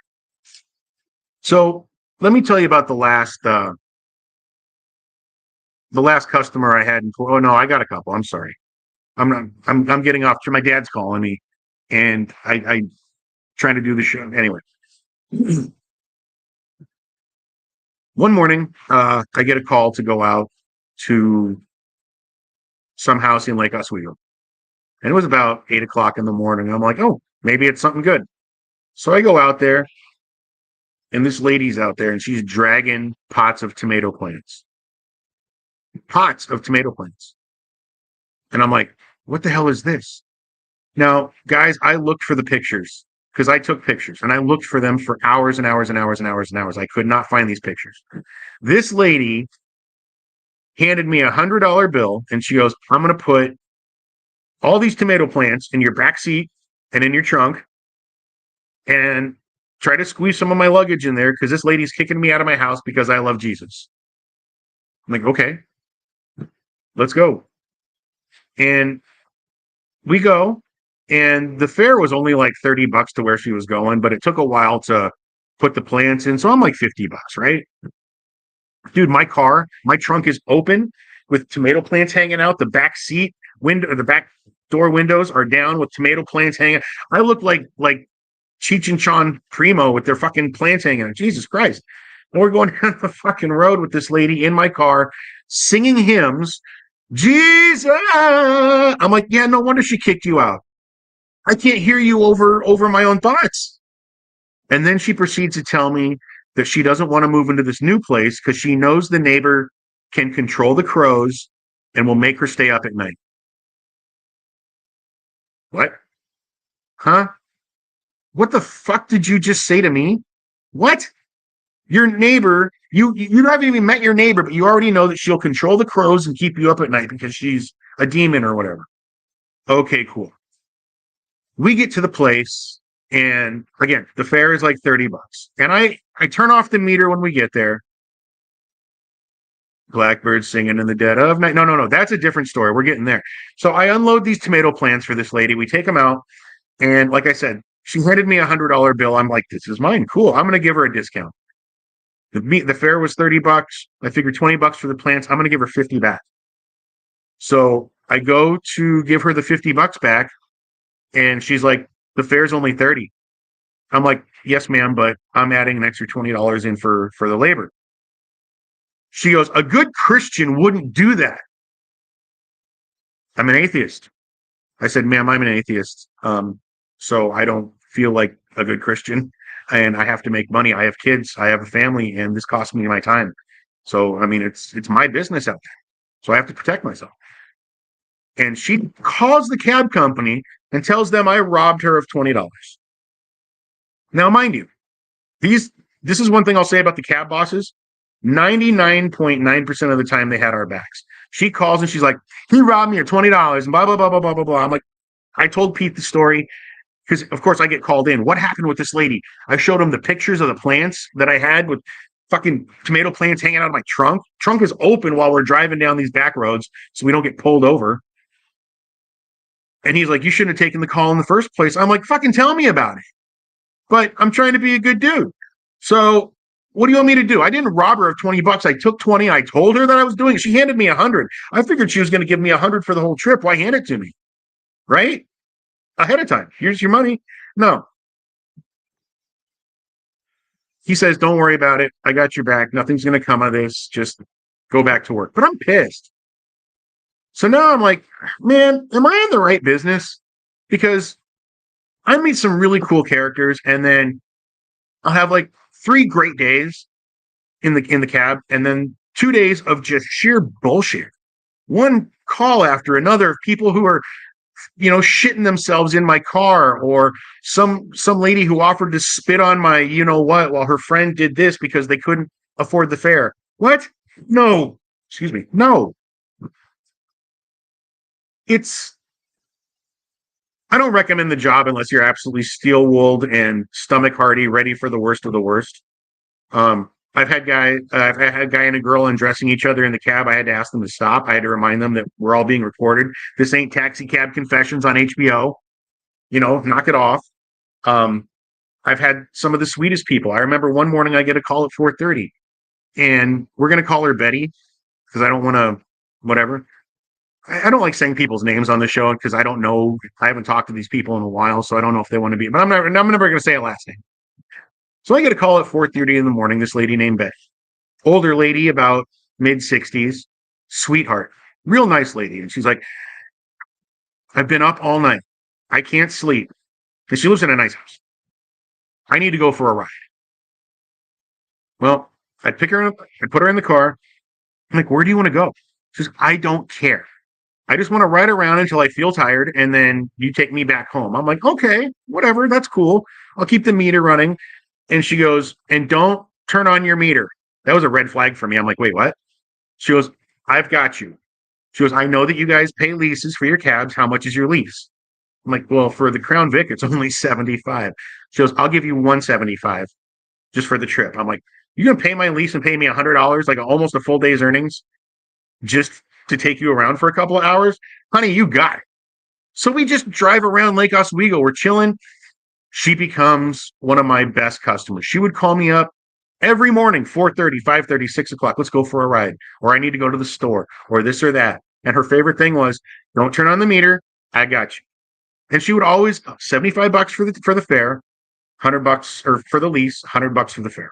Speaker 2: So let me tell you about the last customer I had. Oh no, I got a couple. I'm sorry. I'm getting off. My dad's calling me, and I trying to do the show anyway. One morning, I get a call to go out to some house in Lake Oswego. And it was about 8 o'clock in the morning. I'm like, oh, maybe it's something good. So I go out there, and this lady's out there, and she's dragging pots of tomato plants. Pots of tomato plants. And I'm like, what the hell is this? Now, guys, I looked for the pictures because I took pictures and I looked for them for hours and hours and hours and hours and hours. I could not find these pictures. This lady handed me $100 bill and she goes, I'm going to put all these tomato plants in your back seat and in your trunk and try to squeeze some of my luggage in there because this lady's kicking me out of my house because I love Jesus. I'm like, okay, let's go. And we go, and the fare was only like $30 to where she was going, but it took a while to put the plants in. So I'm like $50, right? Dude, my trunk is open with tomato plants hanging out. The back seat window, the back door windows are down with tomato plants hanging. I look like Cheech and Chong Primo with their fucking plants hanging out. Jesus Christ. And we're going down the fucking road with this lady in my car singing hymns. Jesus. I'm like, yeah, no wonder she kicked you out. I can't hear you over my own thoughts. And then she proceeds to tell me that she doesn't want to move into this new place because she knows the neighbor can control the crows and will make her stay up at night. What? Huh? What the fuck did you just say to me? What? Your neighbor, you haven't even met your neighbor, but you already know that she'll control the crows and keep you up at night because she's a demon or whatever. Okay, cool. We get to the place, and again, the fare is like $30. And I turn off the meter when we get there. Blackbird singing in the dead of night. No. That's a different story. We're getting there. So I unload these tomato plants for this lady. We take them out. And like I said, she handed me $100 bill. I'm like, this is mine. Cool. I'm going to give her a discount. The fare was $30. I figured $20 for the plants. I'm going to give her 50 back. So I go to give her the $50 back. And she's like, the fare's only 30. I'm like, yes, ma'am, but I'm adding an extra $20 in for the labor. She goes, a good Christian wouldn't do that. I'm an atheist. I said, ma'am, I'm an atheist. So I don't feel like a good Christian and I have to make money. I have kids, I have a family, and this costs me my time. So, I mean, it's my business out there. So I have to protect myself. And she calls the cab company and tells them I robbed her of $20. Now, mind you, this is one thing I'll say about the cab bosses. 99.9% of the time they had our backs. She calls and she's like, he robbed me of $20 and blah, blah, blah, blah, blah, blah, blah. I'm like, I told Pete the story because, of course, I get called in. What happened with this lady? I showed him the pictures of the plants that I had with fucking tomato plants hanging out of my trunk. Trunk is open while we're driving down these back roads so we don't get pulled over. And he's like, you shouldn't have taken the call in the first place. I'm like, fucking tell me about it. But I'm trying to be a good dude. So what do you want me to do? I didn't rob her of $20. I took 20. I told her that I was doing it. She handed me 100. I figured she was going to give me 100 for the whole trip. Why hand it to me? Right? Ahead of time. Here's your money. No. He says, don't worry about it. I got your back. Nothing's going to come of this. Just go back to work. But I'm pissed. So now I'm like, man, am I in the right business? Because I meet some really cool characters, and then I'll have like 3 great days in the cab, and then 2 days of just sheer bullshit. One call after another of people who are, shitting themselves in my car, or some lady who offered to spit on my, what, while her friend did this because they couldn't afford the fare. What? No. Excuse me. No. I don't recommend the job unless you're absolutely steel-wooled and stomach-hardy, ready for the worst of the worst. I've had a guy and a girl undressing each other in the cab. I had to ask them to stop. I had to remind them that we're all being recorded. This ain't Taxi Cab Confessions on HBO. Knock it off. I've had some of the sweetest people. I remember one morning I get a call at 4:30, and we're going to call her Betty because I don't want to, whatever. I don't like saying people's names on the show because I don't know. I haven't talked to these people in a while, so I don't know if they want to be. But I'm never going to say a last name. So I get a call at 4:30 in the morning. This lady named Betty, older lady, about mid-60s, sweetheart, real nice lady, and she's like, "I've been up all night. I can't sleep." And she lives in a nice house. I need to go for a ride. Well, I'd pick her up, I'd put her in the car. I'm like, where do you want to go? She says, I don't care. I just want to ride around until I feel tired, and then you take me back home. I'm like, okay, whatever, that's cool. I'll keep the meter running. And she goes, and don't turn on your meter. That was a red flag for me. I'm like, wait, what? She goes, I've got you. She goes, I know that you guys pay leases for your cabs. How much is your lease? I'm like, well, for the Crown Vic, it's only 75. She goes, I'll give you 175 just for the trip. I'm like, you gonna pay my lease and pay me $100, like almost a full day's earnings, just to take you around for a couple of hours? Honey, you got it. So we just drive around Lake Oswego. We're chilling. She becomes one of my best customers. She would call me up every morning, 4:30, 5:30, 6 o'clock. Let's go for a ride. Or I need to go to the store, or this or that. And her favorite thing was, don't turn on the meter. I got you. And she would always $75 for the fare, $100 or for the lease, $100 for the fare.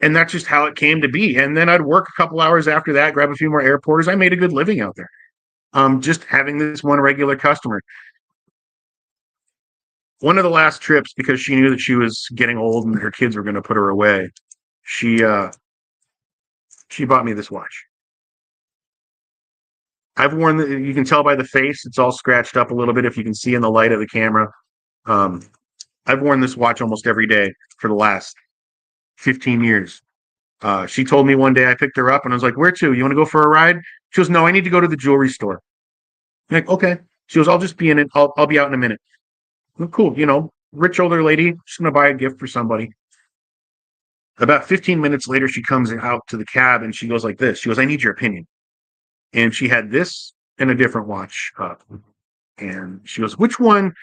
Speaker 2: And that's just how it came to be. And then I'd work a couple hours after that, grab a few more airporters. I made a good living out there. Just having this one regular customer. One of the last trips, because she knew that she was getting old and her kids were going to put her away, she bought me this watch. I've worn you can tell by the face, it's all scratched up a little bit if you can see in the light of the camera. Um, I've worn this watch almost every day for the last 15 years. She told me one day, I picked her up and I was like, where to? You want to go for a ride? She goes, no, I need to go to the jewelry store. I'm like, okay. She goes, I'll just be in it. I'll be out in a minute. Well, cool. Rich older lady. She's going to buy a gift for somebody. About 15 minutes later, she comes out to the cab and she goes like this. She goes, I need your opinion. And she had this and a different watch up. And she goes, which one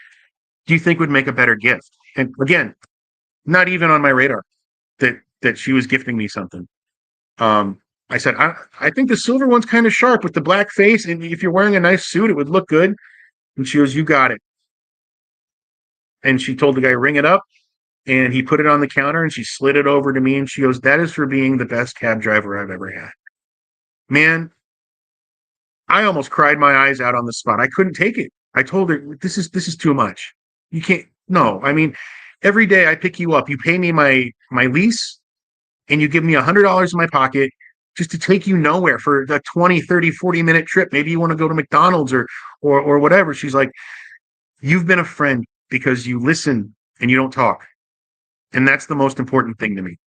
Speaker 2: do you think would make a better gift? And again, not even on my radar that she was gifting me something. I said, I think the silver one's kind of sharp with the black face. And if you're wearing a nice suit, it would look good. And she goes, you got it. And she told the guy, ring it up. And he put it on the counter and she slid it over to me. And she goes, that is for being the best cab driver I've ever had. Man, I almost cried my eyes out on the spot. I couldn't take it. I told her, this is too much. You can't. No, I mean, every day I pick you up. You pay me my lease and you give me $100 in my pocket just to take you nowhere for a 20, 30, 40-minute trip. Maybe you want to go to McDonald's or whatever. She's like, you've been a friend because you listen and you don't talk. And that's the most important thing to me.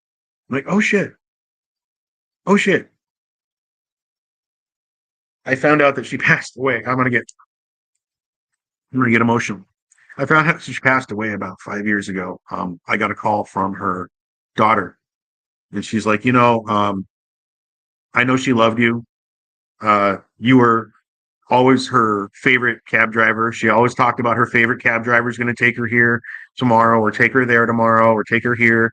Speaker 2: I'm like, oh shit. Oh shit. I found out that she passed away. I'm gonna get emotional. I found out she passed away about 5 years ago. I got a call from her daughter, and she's like, I know she loved you. You were always her favorite cab driver. She always talked about her favorite cab driver is going to take her here tomorrow, or take her there tomorrow, or take her here.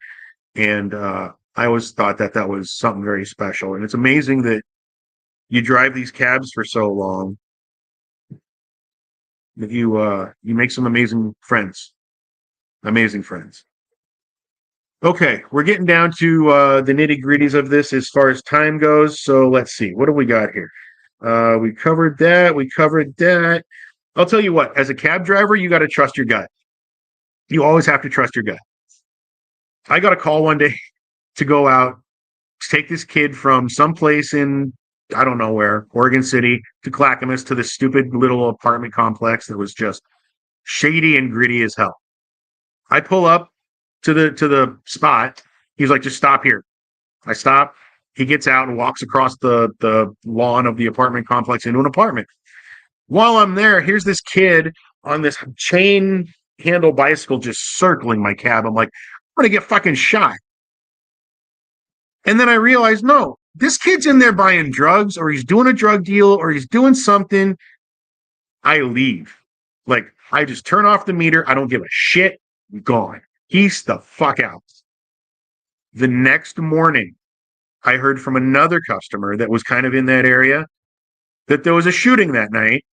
Speaker 2: And I always thought that was something very special. And it's amazing that you drive these cabs for so long that you make some amazing friends. Amazing friends. Okay, we're getting down to the nitty-gritties of this as far as time goes. So let's see. What do we got here? We covered that. We covered that. I'll tell you what, as a cab driver, you got to trust your gut. You always have to trust your gut. I got a call one day to go out to take this kid from someplace in, I don't know where, Oregon City to Clackamas to this stupid little apartment complex that was just shady and gritty as hell. I pull up to the spot. He's like, just stop here. I stop. He gets out and walks across the lawn of the apartment complex into an apartment. While I'm there, here's this kid on this chain handle bicycle just circling my cab. I'm like, I'm going to get fucking shot. And then I realized, no, this kid's in there buying drugs, or he's doing a drug deal, or he's doing something. I leave. Like, I just turn off the meter. I don't give a shit. I'm gone. He's the fuck out. The next morning, I heard from another customer that was kind of in that area that there was a shooting that night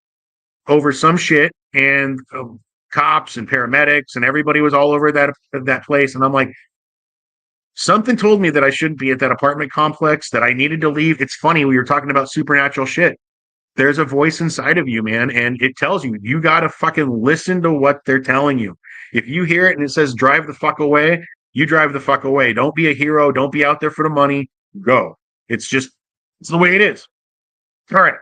Speaker 2: over some shit, and cops and paramedics and everybody was all over that place. And I'm like, something told me that I shouldn't be at that apartment complex, that I needed to leave. It's funny, we were talking about supernatural shit. There's a voice inside of you, man, and it tells you got to fucking listen to what they're telling you. If you hear it and it says drive the fuck away, you drive the fuck away. Don't be a hero. Don't be out there for the money. Go. It's just, it's the way it is. All right.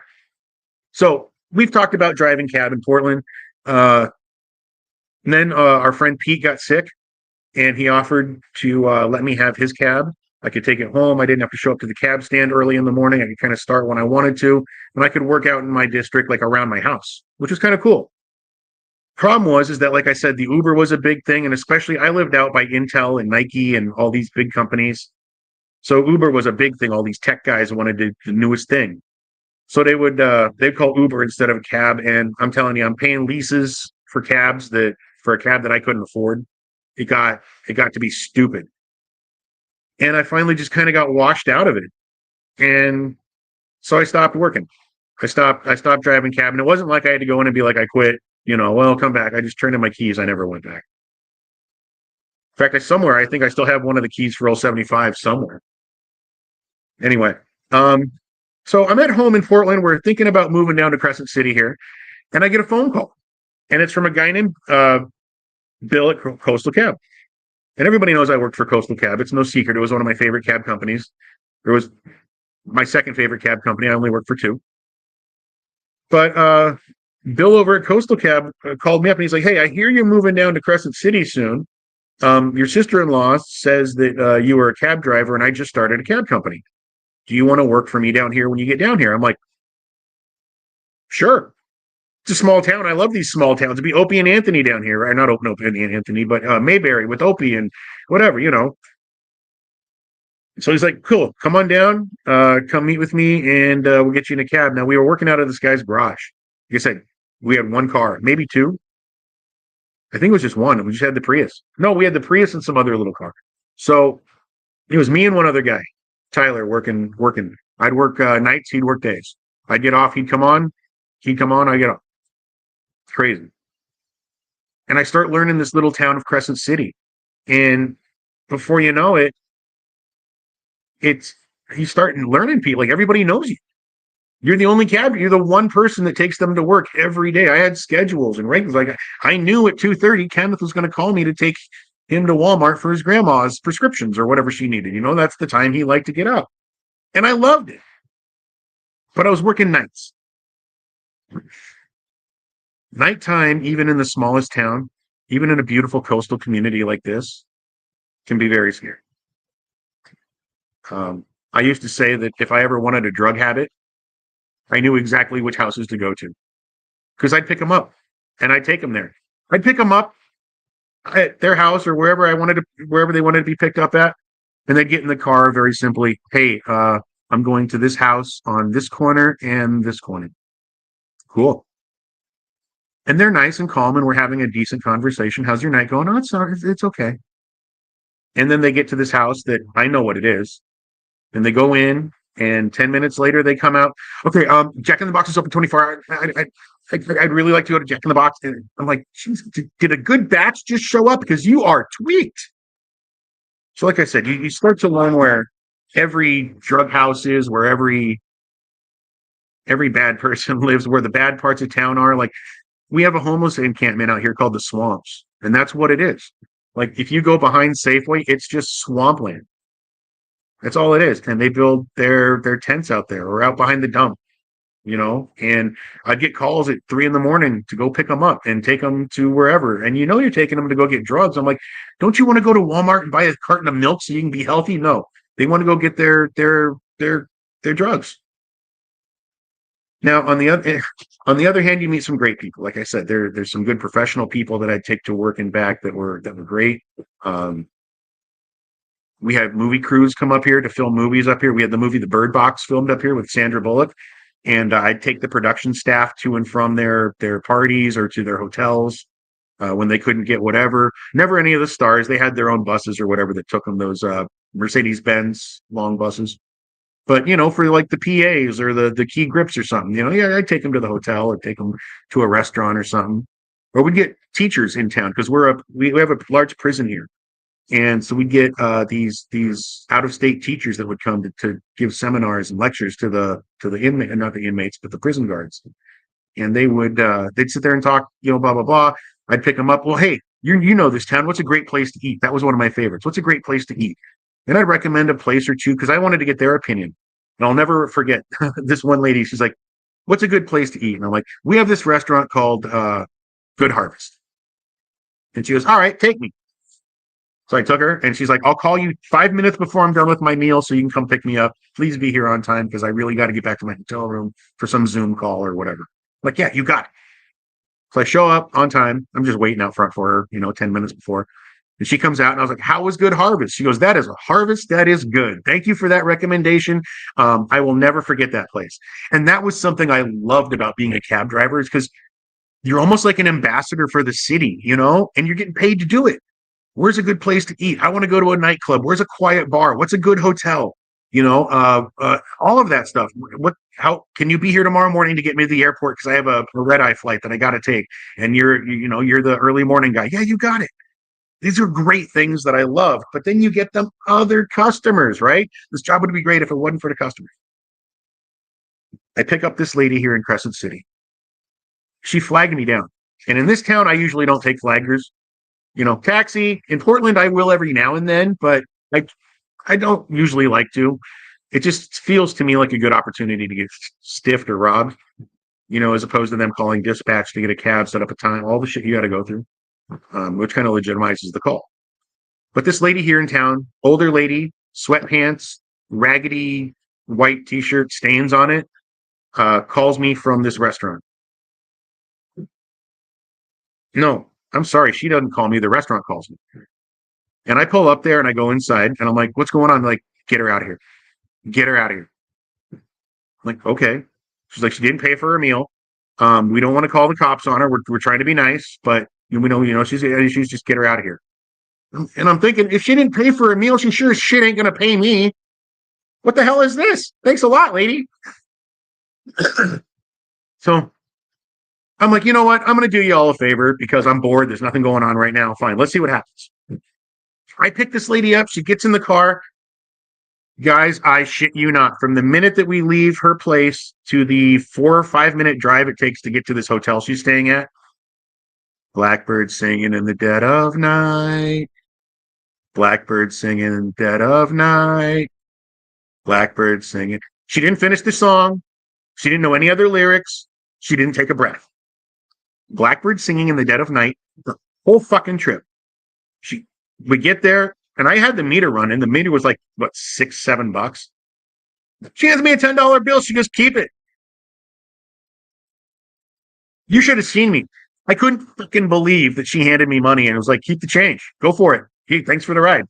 Speaker 2: So we've talked about driving cab in Portland. Uh, and then our friend Pete got sick and he offered to let me have his cab. I could take it home. I didn't have to show up to the cab stand early in the morning. I could kind of start when I wanted to, and I could work out in my district, like around my house, which was kind of cool. Problem was, is that, like I said, the Uber was a big thing, and especially I lived out by Intel and Nike and all these big companies. So Uber was a big thing. All these tech guys wanted the newest thing. So they'd call Uber instead of a cab. And I'm telling you, I'm paying leases for cabs that for a cab that I couldn't afford. It got to be stupid. And I finally just kind of got washed out of it. And so I stopped working. I stopped driving cab. And it wasn't like I had to go in and be like, I quit, well, I'll come back. I just turned in my keys. I never went back. In fact, I think I still have one of the keys for 075 somewhere. Anyway, so I'm at home in Portland. We're thinking about moving down to Crescent City here. And I get a phone call. And it's from a guy named Bill at Coastal Cab. And everybody knows I worked for Coastal Cab. It's no secret. It was one of my favorite cab companies. It was my second favorite cab company. I only worked for two. But Bill over at Coastal Cab called me up and he's like, hey, I hear you're moving down to Crescent City soon. Your sister-in-law says that you were a cab driver and I just started a cab company. Do you want to work for me down here when you get down here? I'm like, sure. It's a small town. I love these small towns. It'd be Opie and Anthony down here, right? Not Opie and Anthony, but Mayberry with Opie and whatever, So he's like, cool, come on down, come meet with me, and we'll get you in a cab. Now, we were working out of this guy's garage. Like I said, we had one car, maybe two. I think it was just one. We just had the Prius. No, we had the Prius and some other little car. So it was me and one other guy, Tyler, working. I'd work nights, he'd work days. I'd get off, he'd come on, I'd get off. Crazy. And I start learning this little town of Crescent City. And before you know it, you start learning people. Like everybody knows you. You're the only cab. You're the one person that takes them to work every day. I had schedules and regulars. Like I knew at 2:30, Kenneth was going to call me to take him to Walmart for his grandma's prescriptions or whatever she needed. That's the time he liked to get up. And I loved it. But I was working nights. Nighttime, even in the smallest town, even in a beautiful coastal community like this, can be very scary. I used to say that if I ever wanted a drug habit, I knew exactly which houses to go to because I'd pick them up and I'd take them there. I'd pick them up at their house or wherever they wanted to be picked up at, and they'd get in the car very simply. Hey, I'm going to this house on this corner and this corner. Cool. And they're nice and calm, and we're having a decent conversation. How's your night going? Oh, it's okay. And then they get to this house that I know what it is, and they go in, and 10 minutes later they come out. Okay, Jack in the Box is open 24 hours. I'd really like to go to Jack in the Box. And I'm like, did a good batch just show up? Because you are tweaked. So, like I said, you start to learn where every drug house is, where every bad person lives, where the bad parts of town are. Like, we have a homeless encampment out here called the Swamps, and that's what it is. Like, if you go behind Safeway, it's just swampland. That's all it is. And they build their tents out there or out behind the dump, and I'd get calls at 3 a.m. to go pick them up and take them to wherever. And you're taking them to go get drugs. I'm like, don't you want to go to Walmart and buy a carton of milk so you can be healthy? No, they want to go get their drugs. Now, on the other hand, you meet some great people. Like I said, there's some good professional people that I'd take to work and back that were great. We had movie crews come up here to film movies up here. We had the movie The Bird Box filmed up here with Sandra Bullock, and I'd take the production staff to and from their parties or to their hotels when they couldn't get whatever. Never any of the stars. They had their own buses or whatever that took them, those Mercedes-Benz long buses. But, for like the PAs or the key grips or something, I'd take them to the hotel or take them to a restaurant or something. Or we'd get teachers in town because we have a large prison here. And so we'd get these out-of-state teachers that would come to give seminars and lectures to the inmate, not the inmates, but the prison guards. And they'd sit there and talk, blah, blah, blah. I'd pick them up. Well, hey, You know this town. What's a great place to eat? That was one of my favorites. What's a great place to eat? And I'd recommend a place or two because I wanted to get their opinion. And I'll never forget this one lady. She's like, "What's a good place to eat?" And I'm like, "We have this restaurant called Good Harvest." And she goes, "All right, take me." So I took her, and she's like, "I'll call you 5 minutes before I'm done with my meal, so you can come pick me up. Please be here on time because I really got to get back to my hotel room for some Zoom call or whatever." I'm like, "Yeah, you got it." So I show up on time. I'm just waiting out front for her, 10 minutes before. And she comes out and I was like, "How was Good Harvest?" She goes, "That is a harvest. That is good. Thank you for that recommendation. I will never forget that place." And that was something I loved about being a cab driver is because you're almost like an ambassador for the city, and you're getting paid to do it. Where's a good place to eat? I want to go to a nightclub. Where's a quiet bar? What's a good hotel? All of that stuff. How can you be here tomorrow morning to get me to the airport? Because I have a red eye flight that I got to take. And you're the early morning guy. Yeah, you got it. These are great things that I love. But then you get them other customers, right? This job would be great if it wasn't for the customers. I pick up this lady here in Crescent City. She flagged me down. And in this town, I usually don't take flaggers. Taxi in Portland, I will every now and then, but I don't usually like to. It just feels to me like a good opportunity to get stiffed or robbed, as opposed to them calling dispatch to get a cab, set up a time, all the shit you got to go through, which kind of legitimizes the call. But this lady here in town, older lady, sweatpants, raggedy white t-shirt, stains on it, calls me from this restaurant. No, I'm sorry, she doesn't call me. The restaurant calls me. And I pull up there and I go inside and I'm like, "What's going on?" Like, "Get her out of here. Get her out of here." I'm like, "Okay." She's like, "She didn't pay for her meal. We don't want to call the cops on her. We're trying to be nice, but we know she's just get her out of here." And I'm thinking, if she didn't pay for her meal, she sure as shit ain't gonna pay me. What the hell is this? Thanks a lot, lady. So I'm like, you know what? I'm gonna do you all a favor because I'm bored. There's nothing going on right now. Fine, let's see what happens. I pick this lady up. She gets in the car. Guys, I shit you not. From the minute that we leave her place to the 4 or 5 minute drive it takes to get to this hotel she's staying at, blackbird singing in the dead of night. Blackbird singing in the dead of night. Blackbird singing. She didn't finish the song. She didn't know any other lyrics. She didn't take a breath. Blackbird singing in the dead of night. The whole fucking trip. We get there, and I had the meter running. The meter was like, what, $6-7? She hands me a $10 bill. She goes, "Keep it." You should have seen me. I couldn't fucking believe that she handed me money and it was like, "Keep the change. Go for it. Hey, thanks for the ride."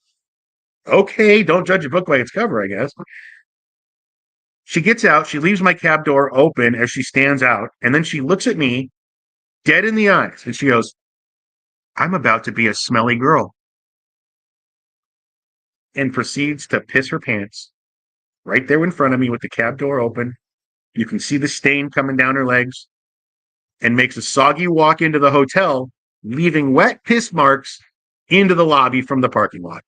Speaker 2: Okay, don't judge a book by its cover, I guess. She gets out. She leaves my cab door open as she stands out. And then she looks at me dead in the eyes and she goes, "I'm about to be a smelly girl." And proceeds to piss her pants right there in front of me with the cab door open. You can see the stain coming down her legs and makes a soggy walk into the hotel, leaving wet piss marks into the lobby from the parking lot.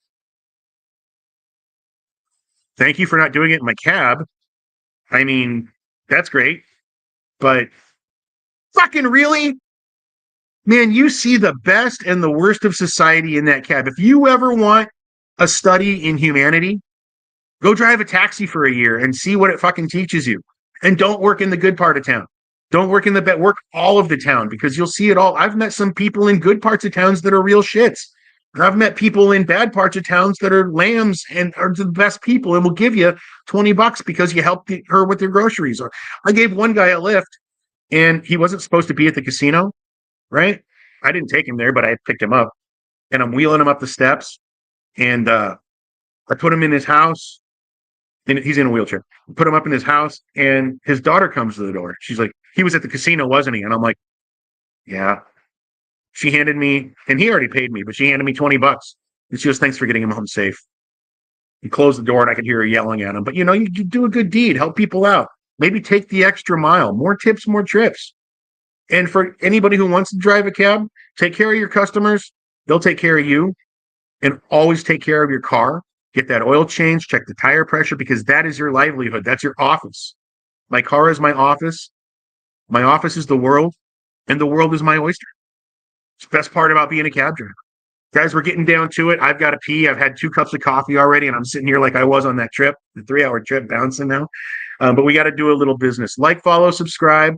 Speaker 2: Thank you for not doing it in my cab. I mean, that's great, but fucking really? Man, you see the best and the worst of society in that cab. If you ever want a study in humanity, go drive a taxi for a year and see what it fucking teaches you. And don't work in the good part of town. Don't work in the bad, work all of the town because you'll see it all. I've met some people in good parts of towns that are real shits. And I've met people in bad parts of towns that are lambs and are the best people and will give you $20 because you helped her with their groceries. Or I gave one guy a lift and he wasn't supposed to be at the casino, right? I didn't take him there, but I picked him up and I'm wheeling him up the steps and I put him in his house. And he's in a wheelchair. Put him up in his house, and his daughter comes to the door. She's like, "He was at the casino, wasn't he?" And I'm like, "Yeah." She handed me, and he already paid me, but she handed me $20. And she goes, "Thanks for getting him home safe." He closed the door, and I could hear her yelling at him. But you do a good deed, help people out. Maybe take the extra mile. More tips, more trips. And for anybody who wants to drive a cab, take care of your customers. They'll take care of you. And always take care of your car. Get that oil change, check the tire pressure, because that is your livelihood. That's your office. My car is my office. My office is the world, and the world is my oyster. It's the best part about being a cab driver. Guys, we're getting down to it. I've got to pee. I've had 2 cups of coffee already, and I'm sitting here like I was on that trip, the 3-hour trip bouncing now. But we got to do a little business. Like, follow, subscribe.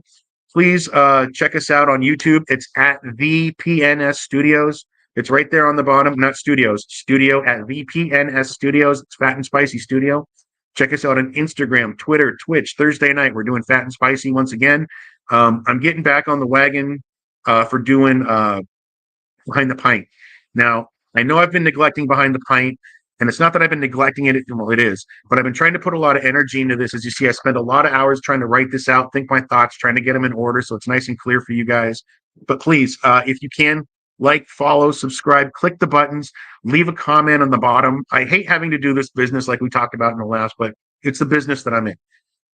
Speaker 2: Please check us out on YouTube. It's at the PNS Studios. It's right there on the bottom. Not studios, studio at the PNS Studios. It's Fat and Spicy Studio. Check us out on Instagram, Twitter, Twitch. Thursday night, we're doing Fat and Spicy once again. I'm getting back on the wagon for doing Behind the Pint. Now, I know I've been neglecting Behind the Pint, and it's not that I've been neglecting it. Well, it is, but I've been trying to put a lot of energy into this. As you see, I spent a lot of hours trying to write this out, think my thoughts, trying to get them in order so it's nice and clear for you guys. But please, if you can, like, follow, subscribe, click the buttons, leave a comment on the bottom. I hate having to do this business like we talked about in the last, but it's the business that I'm in.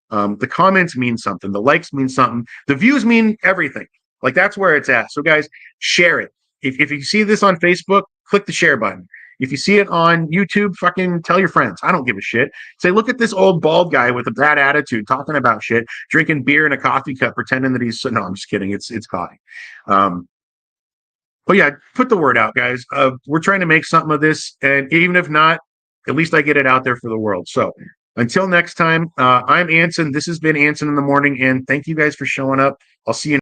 Speaker 2: The comments mean something. The likes mean something. The views mean everything. Like, that's where it's at. So, guys, share it. If you see this on Facebook, click the share button. If you see it on YouTube, fucking tell your friends. I don't give a shit. Say, look at this old bald guy with a bad attitude talking about shit, drinking beer in a coffee cup, pretending that he's... No, I'm just kidding. It's coffee. But yeah, put the word out, guys. We're trying to make something of this. And even if not, at least I get it out there for the world. So until next time, I'm Anson. This has been Anson in the Morning. And thank you guys for showing up. I'll see you